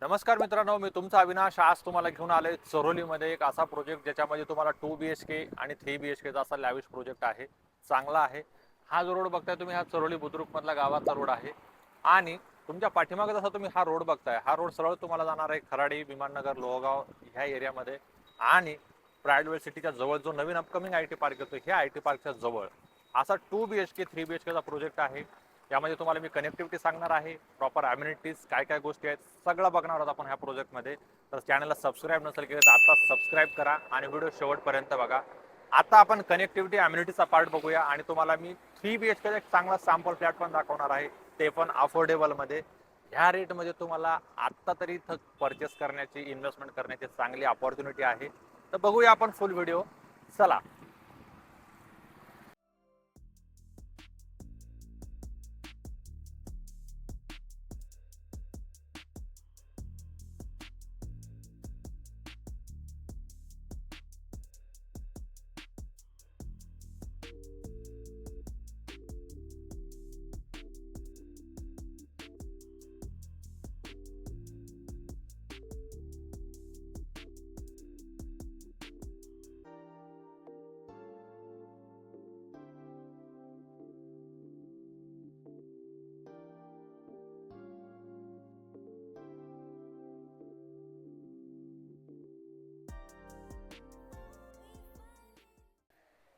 नमस्कार मित्रांनो, मी तुमचा अविनाश. आज तुम्हाला घेऊन आलोय चरोलीमध्ये एक असा प्रोजेक्ट ज्याच्यामध्ये तुम्हाला 2 BHK आणि 3 BHK असा लॅविश प्रोजेक्ट आहे. चांगला आहे. हा जो रोड बघताय तुम्ही, हा चरोली बुद्रुक मधला गावाचा रोड आहे. आणि तुमच्या पाठीमागे जसा तुम्ही हा रोड बघताय, हा रोड सरळ तुम्हाला जाणार आहे खराडी, विमाननगर, लोहगाव ह्या एरियामध्ये. आणि प्रायडवेल सिटीच्या जवळ जो नवीन अपकमिंग आय टी पार्क येतो, ह्या आय टी पार्कच्या जवळ असा 2 BHK 3 BHK प्रोजेक्ट आहे. यामध्ये तुम्हाला मी कनेक्टिव्हिटी सांगणार आहे, प्रॉपर अम्युनिटीज काय काय गोष्टी आहेत सगळं बघणार आहोत आपण ह्या प्रोजेक्टमध्ये. तर चॅनलला सबस्क्राईब नसेल केलं तर आता सबस्क्राईब करा आणि व्हिडिओ शेवटपर्यंत बघा. आता आपण कनेक्टिव्हिटी अम्युनिटीचा पार्ट बघूया आणि तुम्हाला मी 3 BHK एक चांगला सॅम्पल फ्लॅट पण दाखवणार आहे, ते पण अफोर्डेबलमध्ये. ह्या रेटमध्ये तुम्हाला आत्ता तरी इथं परचेस करण्याची, इन्व्हेस्टमेंट करण्याची चांगली अपॉर्च्युनिटी आहे. तर बघूया आपण फुल व्हिडिओ. चला.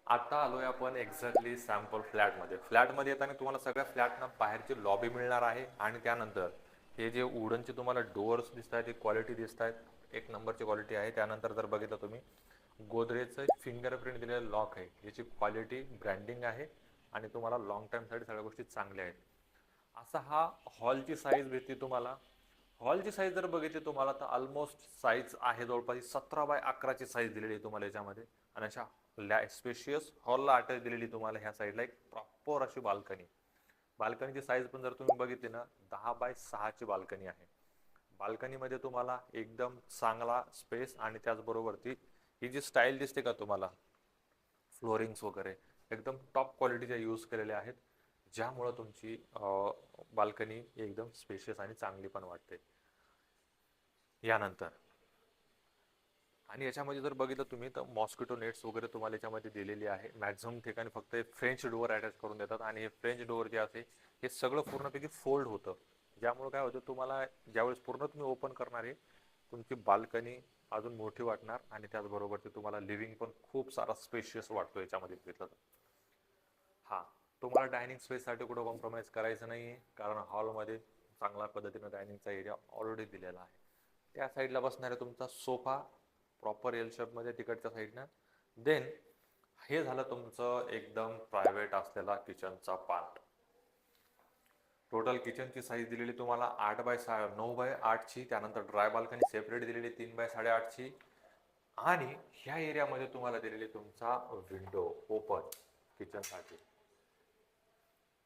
आता आलोय आपण एक्झॅक्टली सॅम्पल फ्लॅटमध्ये. फ्लॅटमध्ये येताना तुम्हाला सगळ्या फ्लॅटना बाहेरची लॉबी मिळणार आहे. आणि त्यानंतर हे जे वुडनचे तुम्हाला डोअर्स दिसत आहेत, ही क्वालिटी दिसत आहेत, एक नंबरची क्वालिटी आहे. त्यानंतर जर बघितलं तुम्ही, गोदरेजचं फिंगरप्रिंट दिलेलं लॉक आहे, याची क्वालिटी ब्रँडिंग आहे. आणि तुम्हाला लॉंग टाईमसाठी सगळ्या गोष्टी चांगल्या आहेत. असा हा हॉलची साईज भेटते तुम्हाला. हॉलची साईज जर बघितली तुम्हाला तर ऑलमोस्ट साईज आहे जवळपास 17x11ची साईज दिलेली आहे तुम्हाला याच्यामध्ये. आणि अशा स्पेशियस हॉलला अटॅच दिलेली तुम्हाला ह्या साईडला एक प्रॉपर अशी बाल्कनी. बाल्कनीची साईज पण जर तुम्ही बघितली ना, 10x6ची बाल्कनी आहे. बाल्कनीमध्ये तुम्हाला एकदम चांगला स्पेस आणि त्याचबरोबर ही जी स्टाईल दिसते का तुम्हाला, फ्लोरिंग्स वगैरे एकदम टॉप क्वालिटीच्या यूज केलेल्या आहेत, ज्यामुळं तुमची बाल्कनी एकदम स्पेशियस आणि चांगली पण वाटते. यानंतर आणि याच्यामध्ये जर बघितलं तुम्ही तर मॉस्किटो नेट्स वगैरे तुम्हाला याच्यामध्ये दिलेली आहे. मॅक्झिमम ठिकाणी फक्त फ्रेंच डोअर अटॅच करून देतात. आणि हे फ्रेंच डोअर जे असते हे सगळं पूर्णपैकी फोल्ड होतं, ज्यामुळे काय होतं, तुम्हाला ज्यावेळेस पूर्ण तुम्ही ओपन करणार आहे, तुमची बाल्कनी अजून मोठी वाटणार. आणि त्याचबरोबर ते तुम्हाला लिव्हिंग पण खूप सारा स्पेशियस वाटतो याच्यामध्ये घेतलं तर. हां, तुम्हाला डायनिंग स्पेससाठी कुठं कॉम्प्रोमाइज करायचं नाही आहे, कारण हॉलमध्ये चांगल्या पद्धतीनं डायनिंगचा एरिया ऑलरेडी दिलेला आहे. त्या साईडला बसणारा तुमचा सोफा प्रॉपर एल शेपमध्ये तिकडच्या साईडनं. देन हे झालं तुमचं एकदम प्रायव्हेट असलेला किचनचा पार्ट. टोटल किचनची साईज दिलेली तुम्हाला 9x8ची. त्यानंतर ड्राय बाल्कनी सेपरेट दिलेली 3x8.5ची. आणि ह्या एरियामध्ये तुम्हाला दिलेली तुमचा विंडो ओपन किचनसाठी,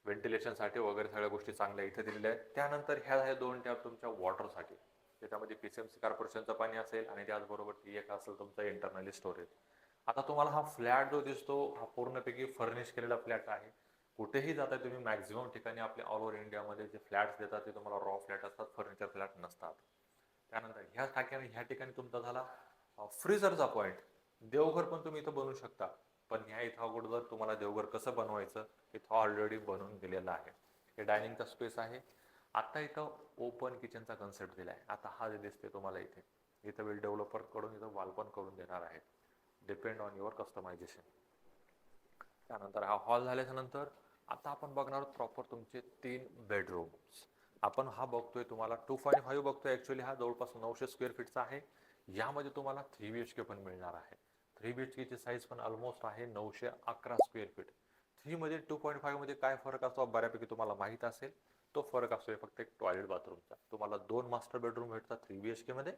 व्हेंटिलेशनसाठी वगैरे सगळ्या गोष्टी चांगल्या इथे दिलेल्या आहेत. त्यानंतर ह्या झाल्या 2 टॅप तुमच्या वॉटरसाठी, त्याच्यामध्ये PCMC कॉर्पोरेशनचं पाणी असेल आणि त्याचबरोबर ती एक असेल तुमचं इंटरनली स्टोरेज. आता तुम्हाला हा फ्लॅट जो दिसतो हा पूर्णपैकी फर्निश केलेला फ्लॅट आहे. कुठेही जाता तुम्ही मॅक्झिमम ठिकाणी आपल्या ऑल ओव्हर इंडियामध्ये जे फ्लॅट्स देतात ते तुम्हाला रॉ फ्लॅट असतात, फर्निचर फ्लॅट नसतात. त्यानंतर ह्या ठिकाणी तुमचा झाला फ्रीजरचा पॉईंट. देवघर पण तुम्ही इथं बनवू शकता, पण ह्या इथं अगोदर तुम्हाला देवघर कसं बनवायचं इथं ऑलरेडी बनवून दिलेलं आहे. हे डायनिंगचा स्पेस आहे. आता इथं ओपन किचनचा कन्सेप्ट दिला आहे. आता हा जे दिसते तुम्हाला इथे, इथं वेल डेव्हलपर कडून इथं वाल पण करून देणार आहे, डिपेंड ऑन युअर कस्टमायझेशन. त्यानंतर हा हॉल झाल्याच्या नंतर आता आपण बघणार आहोत प्रॉपर तुमचे 3 बेडरूम्स. आपण हा बघतोय तुम्हाला 2.5 बघतोय, ॲक्च्युली हा जवळपास 900 स्क्वेअर फीटचा आहे. यामध्ये तुम्हाला 3 BHK पण मिळणार आहे. 3 BHKची साईज पण ऑलमोस्ट आहे 911 स्क्वेअर फीट. 3 मध्ये 2.5 मध्ये काय फरक असतो बऱ्यापैकी तुम्हाला माहीत असेल. तो फरक असतो फक्त एक टॉयलेट बाथरूमचा. तुम्हाला 2 मास्टर बेडरूम भेटतात 3 BHK मध्ये.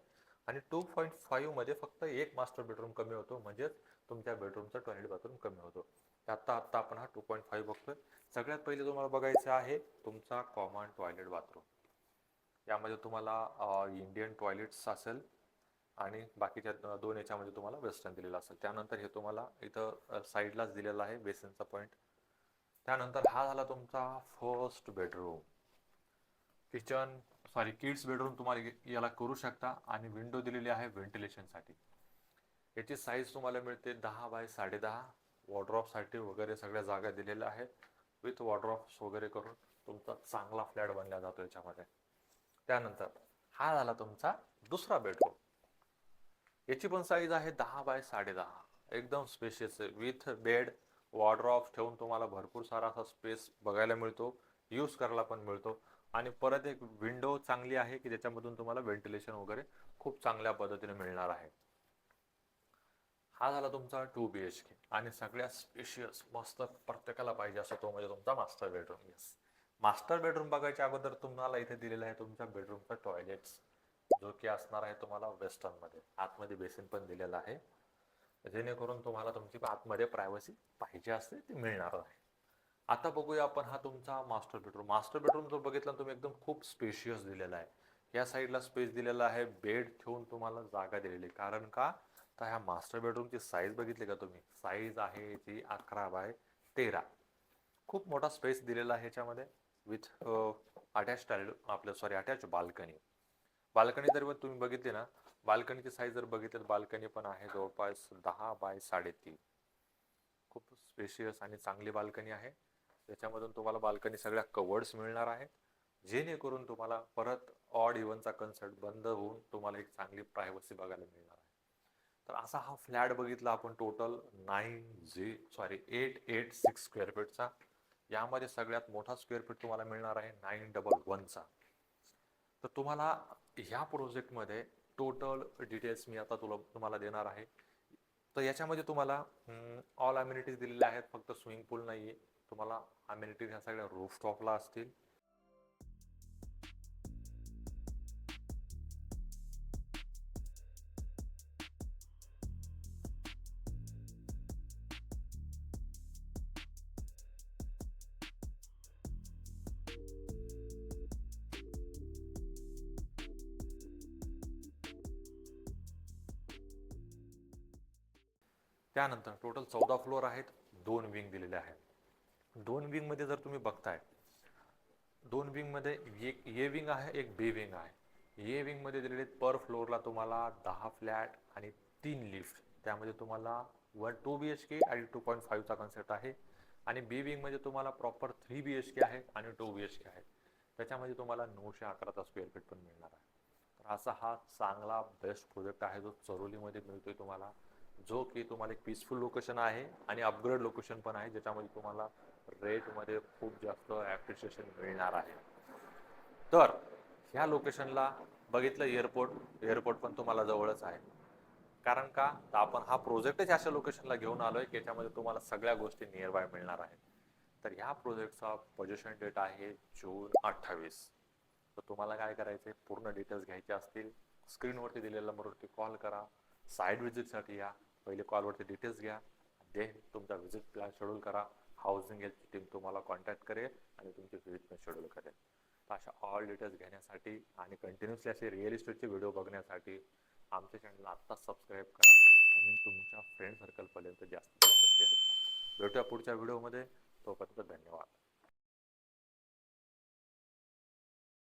आणि 2.5 मध्ये फक्त एक मास्टर बेडरूम कमी होतो, म्हणजेच तुमच्या बेडरूमचा टॉयलेट बाथरूम कमी होतो. आत्ता आपण हा 2.5 बघतोय. सगळ्यात पहिले तुम्हाला बघायचं आहे तुमचा कॉमन टॉयलेट बाथरूम. यामध्ये तुम्हाला इंडियन टॉयलेट्स असेल आणि बाकीच्या 2 याच्यामध्ये तुम्हाला वेस्टर्न दिलेलं असेल. त्यानंतर हे तुम्हाला इथं साईडलाच दिलेला आहे बेसिनचा पॉईंट. त्यानंतर हा झाला तुमचा first bedroom. Kitchen sorry kids bedroom तुम्हाला याला करू शकता. आणि विंडो दिलेली आहे व्हेंटिलेशनसाठी. याची साईज तुम्हाला मिळते 10 बाय 10.5. वॉर्डरोबसाठी वगैरे सगळ्या जागा दिलेल्या आहेत. विथ वॉर्डरोब्स वगैरे करून तुमचा चांगला फ्लॅट बनला जातो याच्यामध्ये. त्यानंतर हा झाला तुमचा दुसरा बेडरूम. याची पण साईज आहे 10 बाय 10.5. एकदम स्पेशियस आहे. विथ बेड वॉर्डरोब्स ठेवून तुम्हाला भरपूर सारा असा स्पेस बघायला मिळतो, यूज करायला पण मिळतो. आणि परत एक विंडो चांगली आहे की ज्याच्यामधून तुम्हाला व्हेंटिलेशन वगैरे खूप चांगल्या पद्धतीने मिळणार आहे. हा झाला तुमचा 2 BHK. आणि सगळ्यात स्पेशियस मस्त प्रत्येकाला पाहिजे असं तो म्हणजे तुमचा master bedroom. Yes, master bedroom बघायच्या अगोदर तुम्हाला इथे दिलेला आहे तुमच्या बेडरूमचा टॉयलेट्स, जो की असणार आहे तुम्हाला वेस्टर्न मध्ये. आतमध्ये बेसिन पण दिलेला आहे, जेणेकरून तुम्हाला तुमची आतमध्ये प्रायव्हसी पाहिजे असते ती मिळणार आहे. आता बघूया आपण हा तुमचा मास्टर बेडरूम. मास्टर बेडरूम जो बघितला तुम्ही एकदम खूप स्पेशियस दिलेला आहे. या साईडला स्पेस दिलेला आहे, बेड ठेवून तुम्हाला जागा दिलेली. कारण का तर ह्या मास्टर बेडरूमची साईज बघितली का तुम्ही? साईज आहे ती 11 बाय 13. खूप मोठा स्पेस दिलेला आहे ह्याच्यामध्ये. विथ अटॅच आपलं सॉरी अटॅच बाल्कनी. बाल्कनी जर तुम्ही बघितली ना, बाल्कनीची साईज जर बघितली तर बाल्कनी पण आहे जवळपास 10 बाय 3.5. खूप स्पेशियस आणि चांगली बाल्कनी आहे. त्याच्यामधून तुम्हाला बाल्कनी सगळ्या कवर्ड्स मिळणार आहेत, जेणेकरून तुम्हाला परत ऑड इव्हनचा कन्सेप्ट बंद होऊन तुम्हाला एक चांगली प्रायव्हसी बघायला मिळणार आहे. तर असा हा फ्लॅट बघितला आपण टोटल 886 स्क्वेअर फीटचा. यामध्ये सगळ्यात मोठा स्क्वेअर फीट तुम्हाला मिळणार आहे 911चा. तर तुम्हाला ह्या प्रोजेक्टमध्ये टोटल डिटेल्स मी आता तुम्हाला देणार आहे. तर याच्यामध्ये तुम्हाला ऑल अम्युनिटीज दिलेल्या आहेत, फक्त स्विमिंग पूल नाहीये. तुम्हाला अम्युनिटीज ह्या सगळ्या रूफटॉपला असतील. त्यानंतर टोटल 14 फ्लोअर आहेत, 2 विंग दिलेले आहेत. 2 विंग मध्ये जर तुम्ही बघताय, 2 विंग मध्ये एक ए विंग आहे, एक बी विंग आहे. ए विंग मध्ये दिलेले पर फ्लोअरला तुम्हाला 10 फ्लॅट आणि 3 लिफ्ट. त्यामध्ये तुम्हाला 2 BHK आणि 2.5चा कन्सेप्ट आहे. आणि बी विंग मध्ये तुम्हाला प्रॉपर 3 BHK आहे आणि 2 BHK आहे. त्याच्यामध्ये तुम्हाला 911चा स्क्वेअर फीट पण मिळणार आहे. तर असा हा चांगला बेस्ट प्रोजेक्ट आहे जो चरोलीमध्ये मिळतोय तुम्हाला, जो की तुम्हाला एक पीसफुल लोकेशन आहे आणि अपग्रेड लोकेशन पण आहे, ज्याच्यामध्ये तुम्हाला रेटमध्ये खूप जास्त ॲप्रिशिएशन मिळणार आहे. तर ह्या लोकेशनला बघितलं एअरपोर्ट पण तुम्हाला जवळच आहे. कारण का तर आपण हा प्रोजेक्टच अशा लोकेशनला घेऊन आलोय की याच्यामध्ये तुम्हाला सगळ्या गोष्टी नियर बाय मिळणार आहेत. तर ह्या प्रोजेक्टचा पोझिशन डेट आहे जून 28. तर तुम्हाला काय करायचं, पूर्ण डिटेल्स घ्यायचे असतील स्क्रीनवरती दिलेल्या नंबरवरती कॉल करा. साईट व्हिजिटसाठी या, पहिले कॉलवरती डिटेल्स घ्या, देन तुमचा व्हिजिट प्लॅन शेड्यूल करा. हाऊसिंग हेल्थ टीम तुम्हाला कॉन्टॅक्ट करेल आणि तुमची व्हिजिट पण शेड्यूल करेल. तर अशा ऑल डिटेल्स घेण्यासाठी आणि कंटिन्युअसली असे रिअल इस्टेटचे व्हिडिओ बघण्यासाठी आमच्या चॅनलला आत्ताच सबस्क्राईब करा आणि तुमच्या फ्रेंड सर्कलपर्यंत जास्तीत जास्त शेअर करा. भेटूया पुढच्या व्हिडिओमध्ये. तोपर्यंत धन्यवाद.